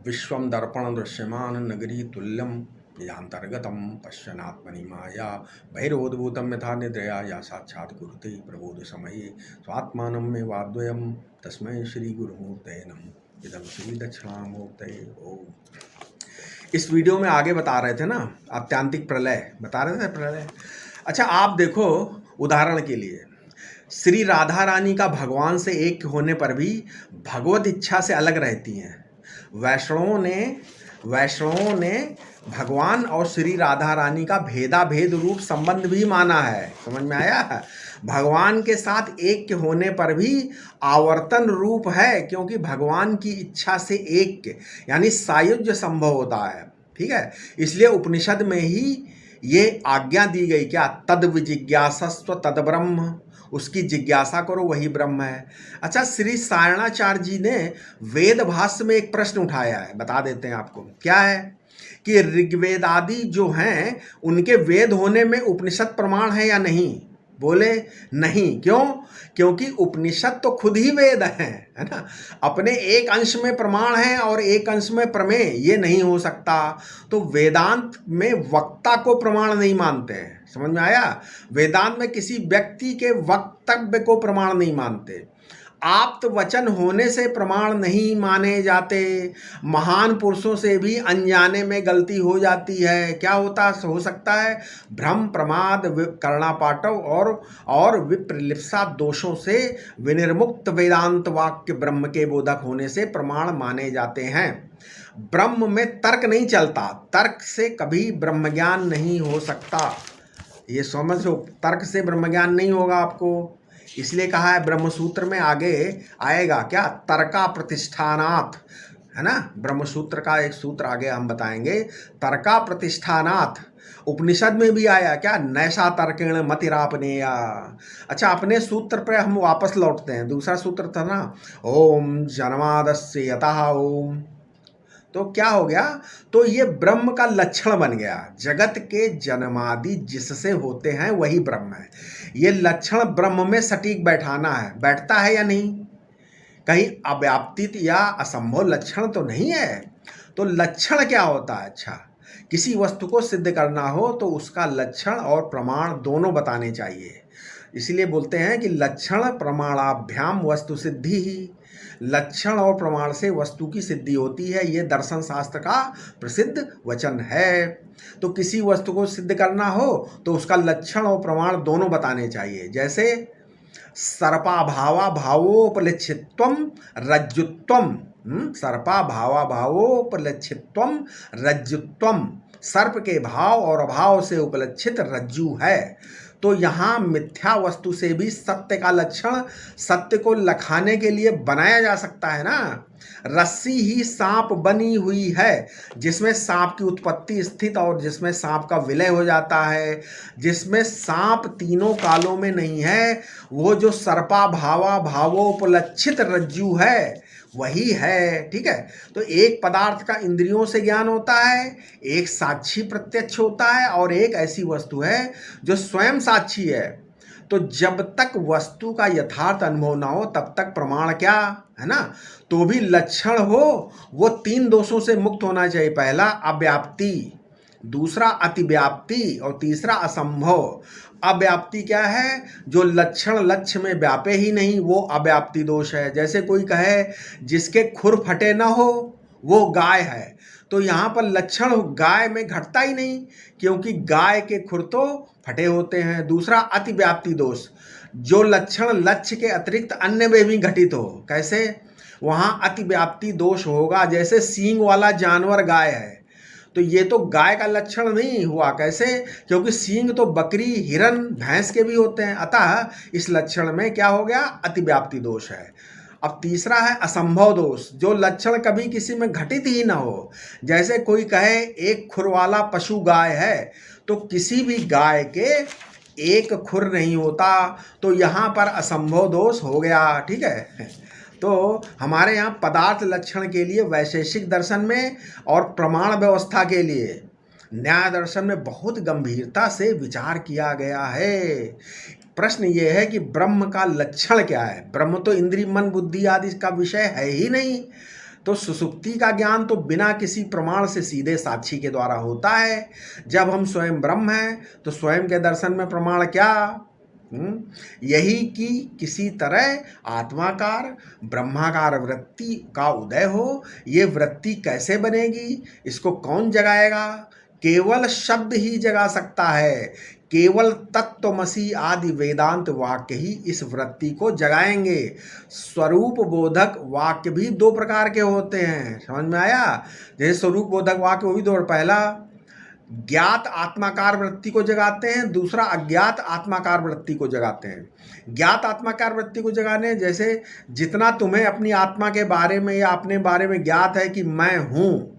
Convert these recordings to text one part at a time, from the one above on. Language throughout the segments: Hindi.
विश्वं दर्पण दृश्यमान नगरी तुल्यं यांतर्गतं पश्यनात्मनि माया बहिरोद्भूतं यथा निद्रया या साक्षात् कुरुते प्रबोध समये स्वात्मानं मे वाद्वयं तस्मै श्री गुरुमूर्तये नमः। इदं श्री दक्षिणामूर्तये ओम। इस वीडियो में आगे बता रहे थे ना, आत्यांतिक प्रलय बता रहे थे, प्रलय। अच्छा, आप देखो, उदाहरण के लिए श्री राधा रानी का भगवान से एक होने पर भी भगवत इच्छा से अलग रहती हैं। वैष्णवों ने भगवान और श्री राधा रानी का भेदाभेद रूप संबंध भी माना है। समझ में आया है? भगवान के साथ एक होने पर भी आवर्तन रूप है, क्योंकि भगवान की इच्छा से एक यानी सायुज्य संभव होता है। ठीक है, इसलिए उपनिषद में ही ये आज्ञा दी गई, क्या? तद विजिज्ञासस्व तद ब्रह्म, उसकी जिज्ञासा करो, वही ब्रह्म है। अच्छा, श्री सायणाचार्य जी ने वेद भाष्य में एक प्रश्न उठाया है, बता देते हैं आपको। क्या है कि ऋग्वेद आदि जो हैं उनके वेद होने में उपनिषद प्रमाण है या नहीं? बोले नहीं। क्यों? क्योंकि उपनिषद तो खुद ही वेद है ना। अपने एक अंश में प्रमाण है और एक अंश में प्रमेय, ये नहीं हो सकता। तो वेदांत में वक्ता को प्रमाण नहीं मानते हैं। समझ में आया? वेदांत में किसी व्यक्ति के वक्तव्य को प्रमाण नहीं मानते। आप्त वचन होने से प्रमाण नहीं माने जाते। महान पुरुषों से भी अनजाने में गलती हो जाती है। क्या हो सकता है? भ्रम, प्रमाद, कर्णापाटव और विप्रलिप्सा दोषों से विनिर्मुक्त वेदांत वाक्य ब्रह्म के बोधक होने से प्रमाण माने जाते हैं। ब्रह्म में तर्क नहीं चलता, तर्क से कभी ब्रह्म ज्ञान नहीं हो सकता। ये समझो, तर्क से ब्रह्म ज्ञान नहीं होगा आपको। इसलिए कहा है, ब्रह्म सूत्र में आगे आएगा क्या? तर्का प्रतिष्ठानात्, है ना। ब्रह्म सूत्र का एक सूत्र आगे हम बताएंगे, तर्का प्रतिष्ठानात्। उपनिषद में भी आया क्या? नैषा तर्केण मतिरापनेया। अच्छा, अपने सूत्र पर हम वापस लौटते हैं। दूसरा सूत्र था ना, ओम जन्मादस्य यतः ओम। तो क्या हो गया? तो ये ब्रह्म का लक्षण बन गया। जगत के जन्मादि जिससे होते हैं वही ब्रह्म है। ये लक्षण ब्रह्म में सटीक बैठाना है। बैठता है या नहीं? कहीं अव्याप्तित या असंभव लक्षण तो नहीं है। तो लक्षण क्या होता है? अच्छा, किसी वस्तु को सिद्ध करना हो तो उसका लक्षण और प्रमाण दोनों बताने चाहिए। इसलिए बोलते हैं कि लक्षण प्रमाणाभ्याम वस्तु सिद्धि ही। लक्षण और प्रमाण से वस्तु की सिद्धि होती है। ये दर्शन शास्त्र का प्रसिद्ध वचन है। तो किसी वस्तु को सिद्ध करना हो तो उसका लक्षण और प्रमाण दोनों बताने चाहिए। जैसे सर्पा भावा भावोपलक्षित्वम रज्जुत्वम, सर्पा भावा भावोपलक्षित्वम रज्जुत्वम, सर्प के भाव और अभाव से उपलक्षित रज्जु है। तो यहाँ मिथ्या वस्तु से भी सत्य का लक्षण सत्य को लखाने के लिए बनाया जा सकता है ना। रस्सी ही सांप बनी हुई है, जिसमें सांप की उत्पत्ति स्थित और जिसमें सांप का विलय हो जाता है। जिसमें सांप तीनों कालों में नहीं है, वो जो सर्पा भावा भावोपलक्षित रज्जु है वही है। ठीक है, तो एक पदार्थ का इंद्रियों से ज्ञान होता है, एक साक्षी प्रत्यक्ष होता है, और एक ऐसी वस्तु है जो स्वयं साक्षी है। तो जब तक वस्तु का यथार्थ अनुभव ना हो तब तक प्रमाण क्या है ना। तो भी लक्षण हो वो तीन दोषों से मुक्त होना चाहिए। पहला अव्याप्ति, दूसरा अतिव्याप्ति और तीसरा असंभव। अव्याप्ति क्या है? जो लक्षण लक्ष्य में व्यापे ही नहीं, वो अव्याप्ति दोष है। जैसे कोई कहे जिसके खुर फटे ना हो वो गाय है, तो यहाँ पर लक्षण गाय में घटता ही नहीं, क्योंकि गाय के खुर तो फटे होते हैं। दूसरा अतिव्याप्ति दोष, जो लक्षण लक्ष्य के अतिरिक्त अन्य में भी घटित हो। कैसे? वहाँ अतिव्याप्ति दोष होगा। जैसे सींग वाला जानवर गाय है, तो ये तो गाय का लक्षण नहीं हुआ। कैसे? क्योंकि सींग तो बकरी, हिरन, भैंस के भी होते हैं। अतः इस लक्षण में क्या हो गया? अतिव्याप्ति दोष है। अब तीसरा है असंभव दोष, जो लक्षण कभी किसी में घटित ही ना हो। जैसे कोई कहे एक खुर वाला पशु गाय है, तो किसी भी गाय के एक खुर नहीं होता, तो यहाँ पर असंभव दोष हो गया। ठीक है, तो हमारे यहाँ पदार्थ लक्षण के लिए वैशेषिक दर्शन में और प्रमाण व्यवस्था के लिए न्याय दर्शन में बहुत गंभीरता से विचार किया गया है। प्रश्न ये है कि ब्रह्म का लक्षण क्या है? ब्रह्म तो इंद्रिय मन बुद्धि आदि का विषय है ही नहीं। तो सुसुप्ति का ज्ञान तो बिना किसी प्रमाण से सीधे साक्षी के द्वारा होता है। जब हम स्वयं ब्रह्म हैं तो स्वयं के दर्शन में प्रमाण क्या? यही कि किसी तरह आत्माकार ब्रह्माकार वृत्ति का उदय हो। ये वृत्ति कैसे बनेगी, इसको कौन जगाएगा? केवल शब्द ही जगा सकता है। केवल तत्वमसी आदि वेदांत वाक्य ही इस वृत्ति को जगाएंगे। स्वरूप बोधक वाक्य भी दो प्रकार के होते हैं, समझ में आया? जैसे स्वरूप बोधक वाक्य वो भी दो, पहला ज्ञात आत्माकार वृत्ति को जगाते हैं, दूसरा अज्ञात आत्माकार वृत्ति को जगाते हैं। ज्ञात आत्माकार वृत्ति को जगाने, जैसे जितना तुम्हें अपनी आत्मा के बारे में या अपने बारे में ज्ञात है कि मैं हूँ,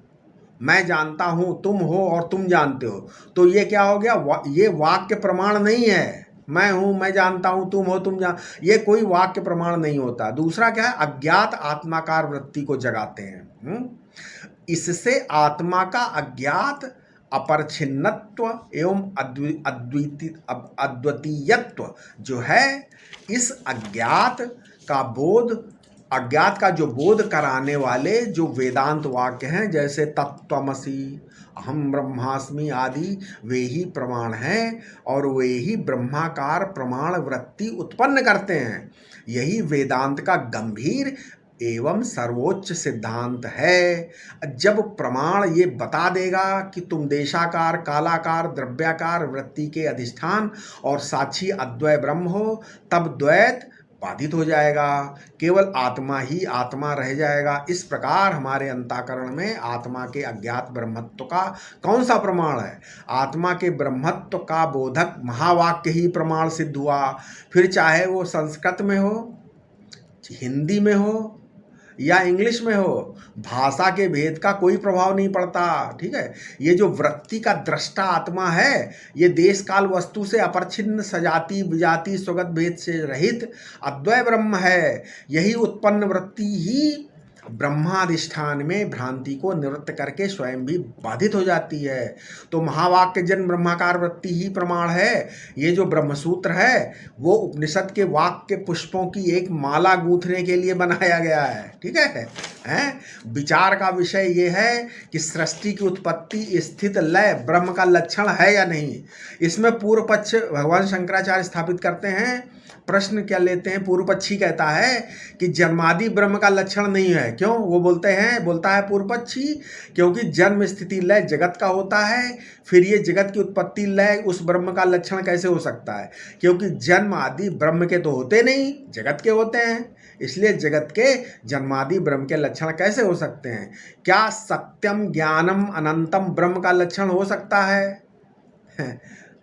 मैं जानता हूँ, तुम हो और तुम जानते हो, तो ये क्या हो गया? ये वाक्य प्रमाण नहीं है। मैं हूँ, मैं जानता हूँ, तुम हो, तुम जान, ये कोई वाक्य प्रमाण नहीं होता। दूसरा क्या है? अज्ञात आत्माकार वृत्ति को जगाते हैं। इससे आत्मा का अज्ञात अपरिच्छिन्नत्व एवं अद्वितीयत्व जो है, इस अज्ञात का जो बोध कराने वाले जो वेदांत वाक्य हैं, जैसे तत्त्वमसि, अहम ब्रह्मास्मि आदि, वे ही प्रमाण हैं और वे ही ब्रह्माकार प्रमाण वृत्ति उत्पन्न करते हैं। यही वेदांत का गंभीर एवं सर्वोच्च सिद्धांत है। जब प्रमाण ये बता देगा कि तुम देशाकार, कालाकार, द्रव्याकार वृत्ति के अधिष्ठान और साक्षी अद्वय ब्रह्म हो, तब द्वैत बाधित हो जाएगा, केवल आत्मा ही आत्मा रह जाएगा। इस प्रकार हमारे अंतःकरण में आत्मा के अज्ञात ब्रह्मत्व का कौन सा प्रमाण है? आत्मा के ब्रह्मत्व का बोधक महावाक्य ही प्रमाण सिद्ध हुआ। फिर चाहे वो संस्कृत में हो, हिंदी में हो या इंग्लिश में हो, भाषा के भेद का कोई प्रभाव नहीं पड़ता। ठीक है, ये जो वृत्ति का दृष्टा आत्मा है, ये देश काल वस्तु से अपरिच्छिन्न, सजाति विजाति स्वगत भेद से रहित अद्वय ब्रह्म है। यही उत्पन्न वृत्ति ही ब्रह्माधिष्ठान में भ्रांति को निवृत्त करके स्वयं भी बाधित हो जाती है। तो महावाक्य जन्म ब्रह्माकार वृत्ति ही प्रमाण है। ये जो ब्रह्मसूत्र है वो उपनिषद के वाक्य पुष्पों की एक माला गूंथने के लिए बनाया गया है। ठीक है, विचार का विषय ये है कि सृष्टि की उत्पत्ति, स्थिति, लय ब्रह्म का लक्षण है या नहीं। इसमें पूर्व पक्ष भगवान शंकराचार्य स्थापित करते हैं। प्रश्न क्या लेते हैं? पूर्व पक्षी कहता है कि जन्मादि ब्रह्म का लक्षण नहीं है। क्यों? वो बोलता है पूर्व पक्षी, क्योंकि जन्म स्थिति लय जगत का होता है, फिर ये जगत की उत्पत्ति लय उस ब्रह्म का लक्षण कैसे हो सकता है? क्योंकि जन्म आदि ब्रह्म के तो होते नहीं, जगत के होते हैं, इसलिए जगत के जन्मादि ब्रह्म के लक्षण कैसे हो सकते हैं? क्या सत्यम ज्ञानम अनंतम ब्रह्म का लक्षण हो सकता है?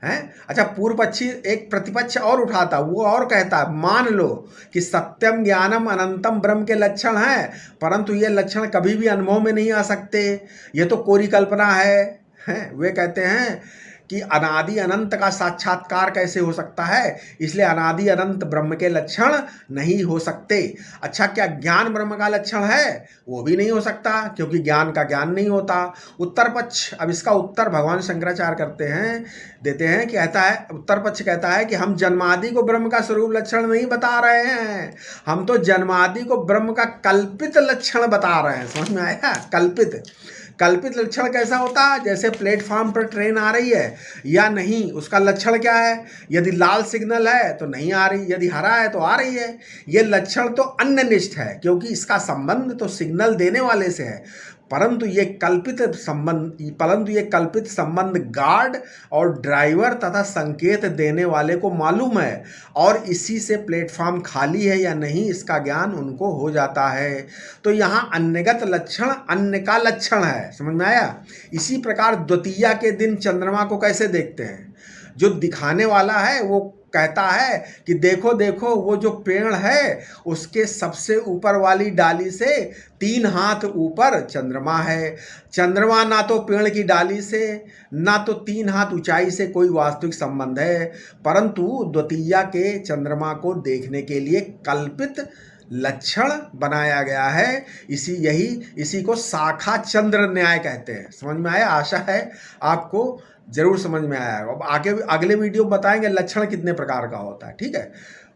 अच्छा, पूर्व पक्षी एक प्रतिपक्ष और उठाता, वो और कहता है मान लो कि सत्यम ज्ञानम अनंतम ब्रह्म के लक्षण हैं, परंतु ये लक्षण कभी भी अनुभव में नहीं आ सकते, ये तो कोरी कल्पना है। वे कहते हैं कि अनादि अनंत का साक्षात्कार कैसे हो सकता है, इसलिए अनादि अनंत ब्रह्म के लक्षण नहीं हो सकते। अच्छा, क्या ज्ञान ब्रह्म का लक्षण है? वो भी नहीं हो सकता, क्योंकि ज्ञान का ज्ञान नहीं होता। उत्तर पक्ष, अब इसका उत्तर भगवान शंकराचार्य देते हैं, कहता है, उत्तर पक्ष कहता है कि हम जन्मादि को ब्रह्म का स्वरूप लक्षण नहीं बता रहे हैं, हम तो जन्मादि को ब्रह्म का कल्पित लक्षण बता रहे हैं। समझ में आया? कल्पित लक्षण कैसा होता है? जैसे प्लेटफॉर्म पर ट्रेन आ रही है या नहीं, उसका लक्षण क्या है? यदि लाल सिग्नल है तो नहीं आ रही, यदि हरा है तो आ रही है। ये लक्षण तो अन्यनिष्ठ है, क्योंकि इसका संबंध तो सिग्नल देने वाले से है, परंतु ये कल्पित संबंध गार्ड और ड्राइवर तथा संकेत देने वाले को मालूम है, और इसी से प्लेटफॉर्म खाली है या नहीं इसका ज्ञान उनको हो जाता है। तो यहाँ अन्यगत लक्षण अन्य का लक्षण है। समझ में आया? इसी प्रकार द्वितीया के दिन चंद्रमा को कैसे देखते हैं? जो दिखाने वाला है वो कहता है कि देखो देखो, वो जो पेड़ है उसके सबसे ऊपर वाली डाली से 3 हाथ ऊपर चंद्रमा है। चंद्रमा ना तो पेड़ की डाली से ना तो 3 हाथ ऊंचाई से कोई वास्तविक संबंध है, परंतु द्वितीया के चंद्रमा को देखने के लिए कल्पित लक्षण बनाया गया है। इसी को शाखा चंद्र न्याय कहते हैं। समझ में आया? आशा है आपको जरूर समझ में आया। अब आगे अगले वीडियो बताएंगे लक्षण कितने प्रकार का होता है। ठीक है,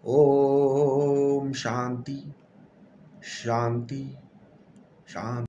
ओम शांति शांति शांति।